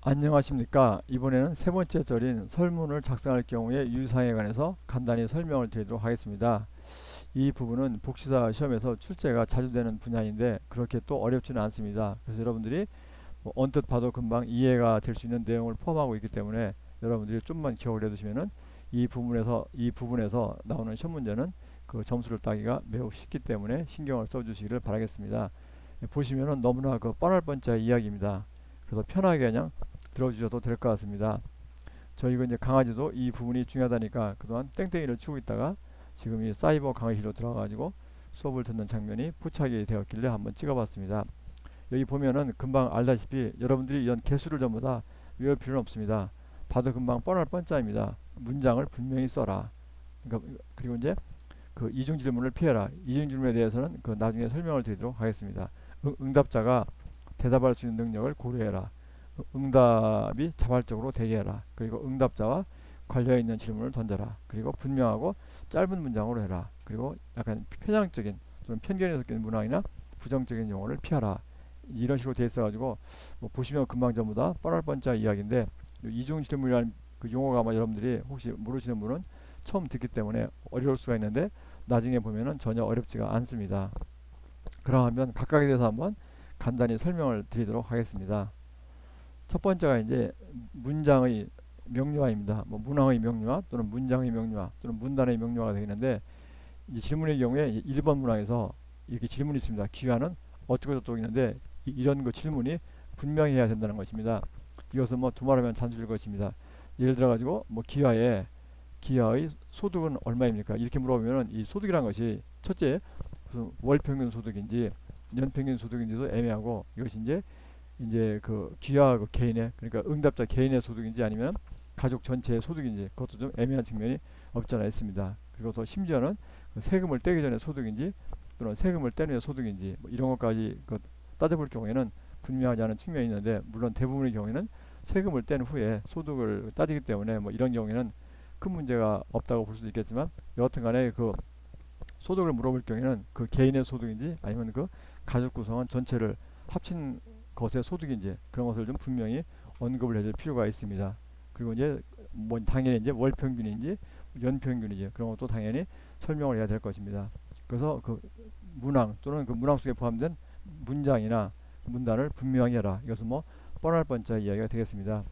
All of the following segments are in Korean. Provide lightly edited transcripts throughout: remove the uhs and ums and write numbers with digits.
안녕하십니까. 이번에는 세 번째 절인 설문을 작성할 경우의 유의사항에 관해서 간단히 설명을 드리도록 하겠습니다. 이 부분은 복지사 시험에서 출제가 자주 되는 분야인데 그렇게 또 어렵지는 않습니다. 그래서 여러분들이 언뜻 봐도 금방 이해가 될 수 있는 내용을 포함하고 있기 때문에 여러분들이 좀만 기억을 해두시면은 이 부분에서 나오는 시험 문제는 그 점수를 따기가 매우 쉽기 때문에 신경을 써주시기를 바라겠습니다. 보시면은 너무나 그 뻔할 뻔짜 이야기입니다. 그래서 편하게 그냥 들어주셔도 될 것 같습니다. 저희가 이제 강아지도 이 부분이 중요하다니까 그동안 땡땡이를 치고 있다가 지금 이 사이버 강의실로 들어가가지고 수업을 듣는 장면이 포착이 되었길래 한번 찍어봤습니다. 여기 보면은 금방 알다시피 여러분들이 이런 개수를 전부 다 외울 필요는 없습니다. 봐도 금방 뻔할 뻔짜입니다. 문장을 분명히 써라. 그러니까 그리고 이제 그 이중 질문을 피해라. 이중 질문에 대해서는 그 나중에 설명을 드리도록 하겠습니다. 응답자가 대답할 수 있는 능력을 고려해라. 응답이 자발적으로 되게 해라. 그리고 응답자와 관련있는 질문을 던져라. 그리고 분명하고 짧은 문장으로 해라. 그리고 약간 편향적인 또는 편견이 섞인 문항이나 부정적인 용어를 피하라. 이런 식으로 되어 있어가지고 뭐 보시면 금방 전부 다 뻔할 뻔짜 이야기인데 이중 질문이라는 그 용어가 아마 여러분들이 혹시 모르시는 분은 처음 듣기 때문에 어려울 수가 있는데 나중에 보면은 전혀 어렵지가 않습니다. 그러면 각각에 대해서 한번 간단히 설명을 드리도록 하겠습니다. 첫 번째가 이제 문장의 명료화입니다. 뭐 문항의 명료화 또는 문장의 명료화 또는 문단의 명료화가 되겠는데 이제 질문의 경우에 1번 문항에서 이렇게 질문이 있습니다. 기하는 어떻게 저쩌고 있는데 이런 그 질문이 분명히 해야 된다는 것입니다. 이것은 뭐 두말하면 잔소리일 것입니다. 예를 들어 가지고 뭐 기하의 소득은 얼마입니까? 이렇게 물어보면은 이 소득이란 것이 첫째 무슨 월 평균 소득인지 년 평균 소득인지도 애매하고 이것이 이제 그 기하 그 개인의 그러니까 응답자 개인의 소득인지 아니면 가족 전체의 소득인지 그것도 좀 애매한 측면이 없지 않아 있습니다. 그리고 또 심지어는 그 세금을 떼기 전에 소득인지 또는 세금을 떼는 후에 소득인지 뭐 이런 것까지 그 따져볼 경우에는 분명하지 않은 측면이 있는데 물론 대부분의 경우에는 세금을 뗀 후에 소득을 따지기 때문에 뭐 이런 경우에는 큰 문제가 없다고 볼 수도 있겠지만 여하튼간에 그 소득을 물어볼 경우에는 그 개인의 소득인지 아니면 그 가족 구성원 전체를 합친 것의 소득인지 그런 것을 좀 분명히 언급을 해줄 필요가 있습니다. 그리고 이제 뭐 당연히 이제 월 평균인지 연 평균인지 그런 것도 당연히 설명을 해야 될 것입니다. 그래서 그 문항 또는 그 문항 속에 포함된 문장이나 문단을 분명히 해라. 이것은 뭐 뻔할 뻔짜 이야기가 되겠습니다.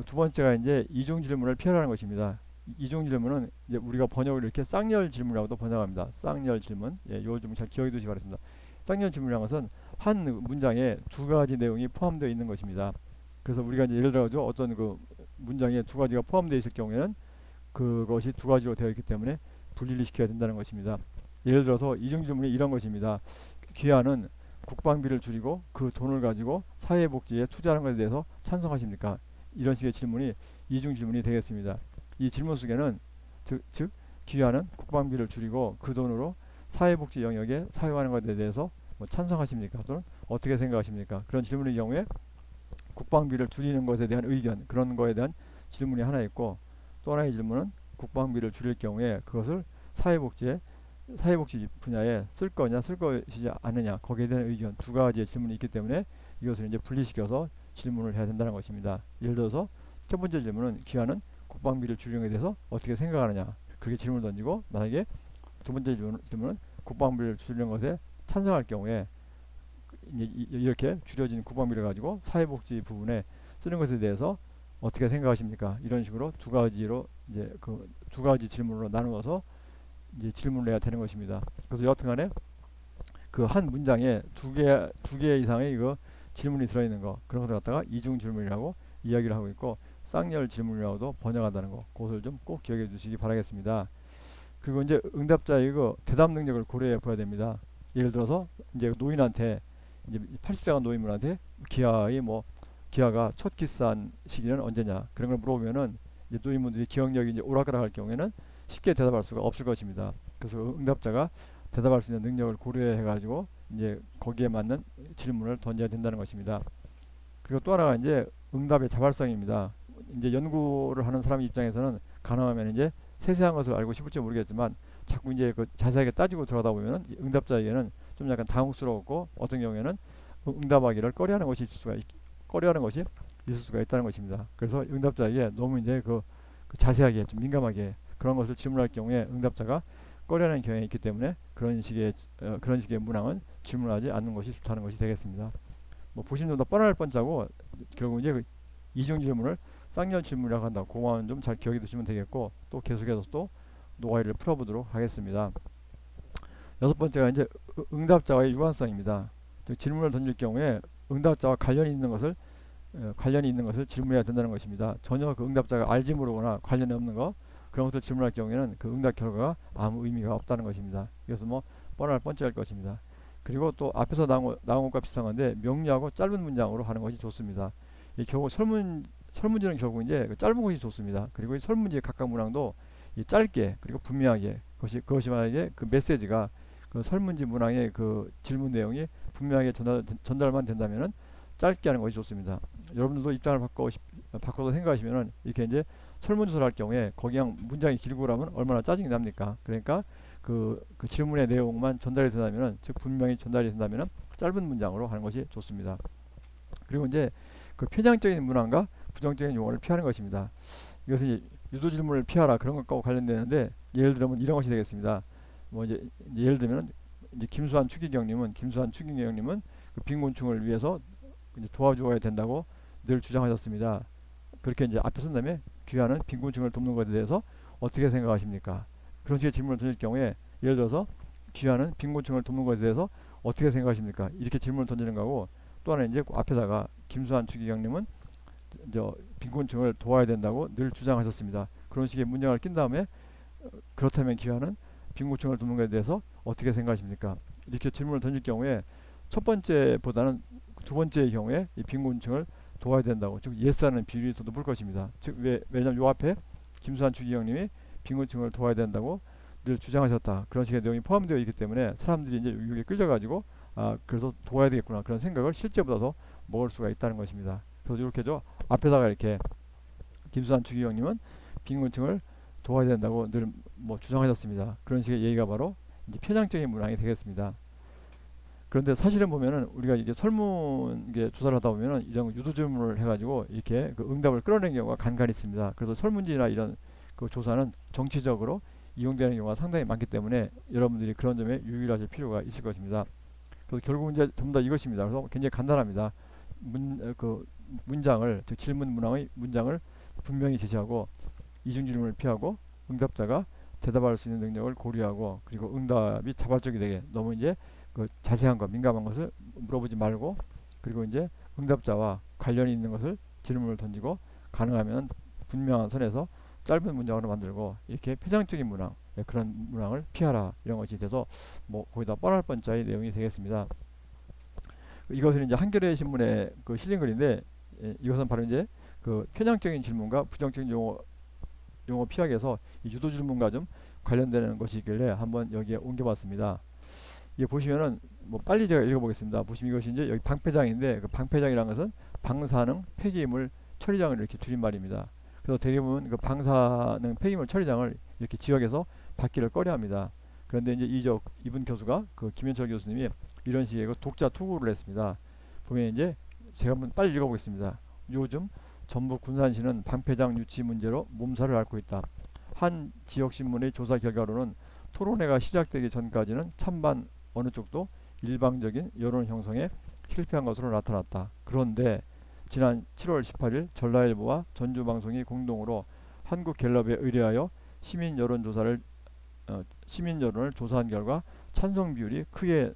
두 번째가 이제 이중 질문을 피하라는 것입니다. 이중 질문은 이제 우리가 번역을 이렇게 쌍열 질문이라고도 번역합니다. 쌍열 질문. 예, 요 좀 잘 기억해 두시기 바랍니다. 쌍열 질문이라는 것은 한 문장에 두 가지 내용이 포함되어 있는 것입니다. 그래서 우리가 이제 예를 들어 어떤 그 문장에 두 가지가 포함되어 있을 경우에는 그것이 두 가지로 되어 있기 때문에 분리를 시켜야 된다는 것입니다. 예를 들어서 이중 질문이 이런 것입니다. 귀하는 국방비를 줄이고 그 돈을 가지고 사회복지에 투자하는 것에 대해서 찬성하십니까? 이런 식의 질문이 이중 질문이 되겠습니다. 이 질문 속에는 즉 귀하는 국방비를 줄이고 그 돈으로 사회복지 영역에 사용하는 것에 대해서 뭐 찬성하십니까? 또는 어떻게 생각하십니까? 그런 질문의 경우에 국방비를 줄이는 것에 대한 의견 그런 거에 대한 질문이 하나 있고 또 하나의 질문은 국방비를 줄일 경우에 그것을 사회복지 분야에 쓸 거냐 쓸 것이지 않느냐 거기에 대한 의견 두 가지의 질문이 있기 때문에 이것을 이제 분리시켜서 질문을 해야 된다는 것입니다. 예를 들어서 첫 번째 질문은 기하는 국방비를 줄이는 것에 대해서 어떻게 생각하느냐 그렇게 질문을 던지고 만약에 두 번째 질문은 국방비를 줄이는 것에 찬성할 경우에 이제 이렇게 줄여진 국방비를 가지고 사회복지 부분에 쓰는 것에 대해서 어떻게 생각하십니까? 이런 식으로 두 가지로 이제 그 두 가지 질문으로 나누어서 이제 질문을 해야 되는 것입니다. 그래서 여하튼간에 그 한 문장에 두 개 이상의 이거 질문이 들어있는 거 그런 것을 갖다가 이중 질문이라고 이야기를 하고 있고 쌍열 질문이라고도 번역한다는 거 그것을 좀 꼭 기억해 주시기 바라겠습니다. 그리고 이제 응답자의 이거 대답 능력을 고려해 봐야 됩니다. 예를 들어서 이제 노인한테 이제 80세가 노인분한테 기아가 첫 키스한 시기는 언제냐 그런 걸 물어보면은 이제 노인분들이 기억력이 이제 오락가락할 경우에는 쉽게 대답할 수가 없을 것입니다. 그래서 응답자가 대답할 수 있는 능력을 고려해 가지고 이제 거기에 맞는 질문을 던져야 된다는 것입니다. 그리고 또 하나가 이제 응답의 자발성입니다. 이제 연구를 하는 사람 입장에서는 가능하면 이제 세세한 것을 알고 싶을지 모르겠지만 자꾸 이제 그 자세하게 따지고 들어가다 보면은 응답자에게는 좀 약간 당혹스러웠고 어떤 경우에는 응답하기를 꺼려하는 것이 있을 수가 있다는 것입니다. 그래서 응답자에게 너무 이제 그 자세하게 좀 민감하게 그런 것을 질문할 경우에 응답자가 꺼려하는 경향이 있기 때문에 그런 식의 문항은 질문하지 않는 것이 좋다는 것이 되겠습니다. 뭐 보시면 더 뻔할 뻔짜고 결국 이제 그 이중 질문을 쌍열 질문이라고 한다. 그거만 좀 잘 기억해 두시면 되겠고 또 계속해서 또 노가리를 풀어보도록 하겠습니다. 여섯 번째가 이제 응답자와의 유관성입니다. 즉 질문을 던질 경우에 응답자와 관련이 있는 것을 질문해야 된다는 것입니다. 전혀 그 응답자가 알지 모르거나 관련이 없는 거 그런 것을 질문할 경우에는 그 응답 결과가 아무 의미가 없다는 것입니다. 그래서 뭐 뻔할 뻔짜일 것입니다. 그리고 또 앞에서 나온 것과 비슷한 건데 명료하고 짧은 문장으로 하는 것이 좋습니다. 이 결국 설문지는 결국 이제 그 짧은 것이 좋습니다. 그리고 이 설문지의 각각 문항도 이 짧게 그리고 분명하게 그것이 만약에 그 메시지가 그 설문지 문항의 그 질문 내용이 분명하게 전달만 된다면은 짧게 하는 것이 좋습니다. 여러분들도 입장을 바꿔서 생각하시면은 이렇게 이제 설문조사를 할 경우에 거기 그냥 문장이 길고 그러면 얼마나 짜증이 납니까? 그러니까 그 질문의 내용만 전달이 된다면은 즉 분명히 전달이 된다면은 짧은 문장으로 하는 것이 좋습니다. 그리고 이제 그 편향적인 문항과 부정적인 용어를 피하는 것입니다. 이것은 이제 유도 질문을 피하라 그런 것과 관련되는데 예를 들면 이런 것이 되겠습니다. 뭐 이제 예를 들면 이제 김수환 추기경님은 그 빈곤층을 위해서 이제 도와주어야 된다고 늘 주장하셨습니다. 그렇게 이제 앞에 쓴 다음에 귀하는 빈곤층을 돕는 것에 대해서 어떻게 생각하십니까? 그런 식의 질문을 던질 경우에 예를 들어서 귀하는 빈곤층을 돕는 것에 대해서 어떻게 생각하십니까? 이렇게 질문을 던지는 거고 또 하나 이제 그 앞에다가 김수환 추기경님은 빈곤층을 도와야 된다고 늘 주장하셨습니다. 그런 식의 문장을 낀 다음에 그렇다면 귀하는 빈곤층을 돕는 것에 대해서 어떻게 생각하십니까? 이렇게 질문을 던질 경우에 첫 번째보다는 두 번째의 경우에 이 빈곤층을 도와야 된다고 즉 예스하는 비율이 더 높을 것입니다. 즉 왜냐면 요 앞에 김수환 추기경님이 빈곤층을 도와야 된다고 늘 주장하셨다. 그런 식의 내용이 포함되어 있기 때문에 사람들이 이제 유혹에 끌려가지고 그래서 도와야 되겠구나 그런 생각을 실제보다 더 먹을 수가 있다는 것입니다. 그래서 이렇게죠 앞에다가 이렇게 김수환 추기경님은 빈곤층을 도와야 된다고 늘 뭐 주장하셨습니다. 그런 식의 얘기가 바로 이제 편향적인 문항이 되겠습니다. 그런데 사실은 보면은 우리가 이게 설문 조사를 하다 보면은 이런 유도 질문을 해가지고 이렇게 그 응답을 끌어내는 경우가 간간히 있습니다. 그래서 설문지나 이런 그 조사는 정치적으로 이용되는 경우가 상당히 많기 때문에 여러분들이 그런 점에 유의하실 필요가 있을 것입니다. 그래서 결국 이제 전부 다 이것입니다. 그래서 굉장히 간단합니다. 문장을 즉 질문 문항의 문장을 분명히 제시하고 이중 질문을 피하고 응답자가 대답할 수 있는 능력을 고려하고 그리고 응답이 자발적이 되게 너무 이제 그 자세한 것 민감한 것을 물어보지 말고 그리고 이제 응답자와 관련이 있는 것을 질문을 던지고 가능하면 분명한 선에서 짧은 문장으로 만들고 이렇게 표장적인 문항 그런 문항을 피하라 이런 것이 돼서 뭐 거기다 뻔할 뻔짜의 내용이 되겠습니다. 이것은 이제 한겨레 신문에 그 실린 글인데 이것은 바로 이제 그 편향적인 질문과 부정적인 용어 피하기 위해서 이 유도 질문과 좀 관련되는 것이 있길래 한번 여기에 옮겨봤습니다. 이게 보시면은 뭐 빨리 제가 읽어보겠습니다. 보시면 이것이 이제 여기 방패장인데 그 방패장이라는 것은 방사능 폐기물 처리장을 이렇게 줄임말입니다. 그래서 대개 보면 그 방사능 폐기물 처리장을 이렇게 지역에서 받기를 꺼려합니다. 그런데 이제 이분 교수가 그 김현철 교수님이 이런 식의 그 독자 투구를 했습니다. 보면 이제 제가 한번 빨리 읽어보겠습니다. 요즘 전북 군산시는 방패장 유치 문제로 몸살을 앓고 있다. 한 지역신문의 조사 결과로는 토론회가 시작되기 전까지는 찬반 어느 쪽도 일방적인 여론 형성에 실패한 것으로 나타났다. 그런데 지난 7월 18일 전라일보와 전주방송이 공동으로 한국갤럽에 의뢰하여 시민 여론을 조사한 결과 찬성 비율이 크게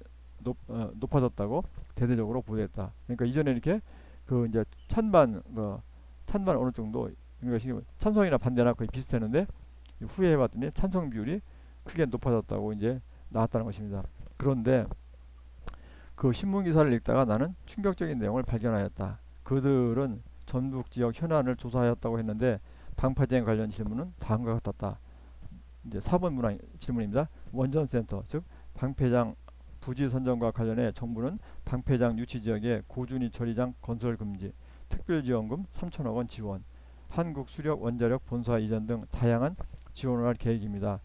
높아졌다고 대대적으로 보도했다. 그러니까 이전에 이렇게 그 이제 찬반 어느 정도 찬성이나 반대나 거의 비슷했는데 후에 해봤더니 찬성 비율이 크게 높아졌다고 이제 나왔다는 것입니다. 그런데 그 신문 기사를 읽다가 나는 충격적인 내용을 발견하였다. 그들은 전북 지역 현안을 조사하였다고 했는데 방파제 관련 질문은 다음과 같았다. 이제 4번 문항 질문입니다. 원전센터 즉 방패장 부지 선정과 관련해 정부는 방패장 유치 지역에 고준위 처리장 건설 금지, 특별지원금 3천억 원 지원, 한국 수력 원자력 본사 이전 등 다양한 지원을 할 계획입니다.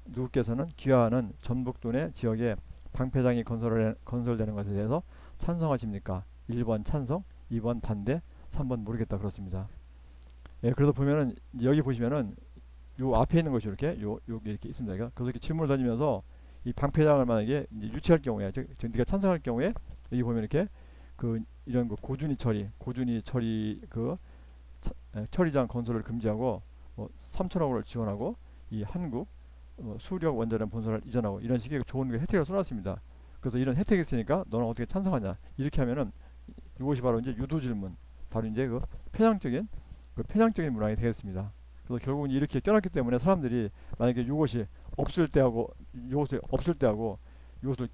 누구께서는 귀하하는 전북도 내 지역에 방패장이 건설되는 것에 대해서 찬성하십니까? 1번 찬성, 2번 반대, 3번 모르겠다 그렇습니다. 예, 그래서 보면은 여기 보시면은 요 앞에 있는 것이 이렇게 여기 이렇게 있습니다. 그래서 이렇게 질문을 던지면서 이 방패장을 만약에 이제 유치할 경우에 즉 네가 찬성할 경우에 여기 보면 이렇게 그 이런 그 고준위 처리 그 처리장 건설을 금지하고 3천억 원을 지원하고 이 한국 수력 원자력 본사를 이전하고 이런 식의 좋은 그 혜택을 써놨습니다. 그래서 이런 혜택이 있으니까 너는 어떻게 찬성하냐 이렇게 하면은 이것이 바로 이제 유도 질문, 바로 이제 그 편향적인 문항이 되겠습니다. 그래서 결국은 이렇게 껴놨기 때문에 사람들이 만약에 이것이 없을 때하고 이것이 없을 때하고 이것을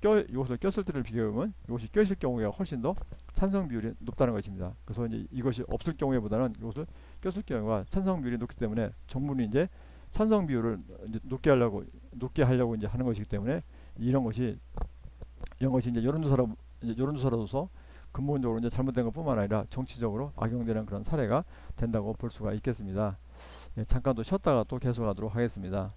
꼈을 때를 비교해보면 이것이 껴있을 경우가 훨씬 더 찬성 비율이 높다는 것입니다. 그래서 이제 이것이 없을 경우에보다는 이것을 꼈을 경우가 찬성 비율이 높기 때문에 정부는 이제 찬성 비율을 이제 높게 하려고 이제 하는 것이기 때문에 이런 것이 이제 여론조사로서 근본적으로 이제 잘못된 것뿐만 아니라 정치적으로 악용되는 그런 사례가 된다고 볼 수가 있겠습니다. 예, 잠깐 또 쉬었다가 또 계속하도록 하겠습니다.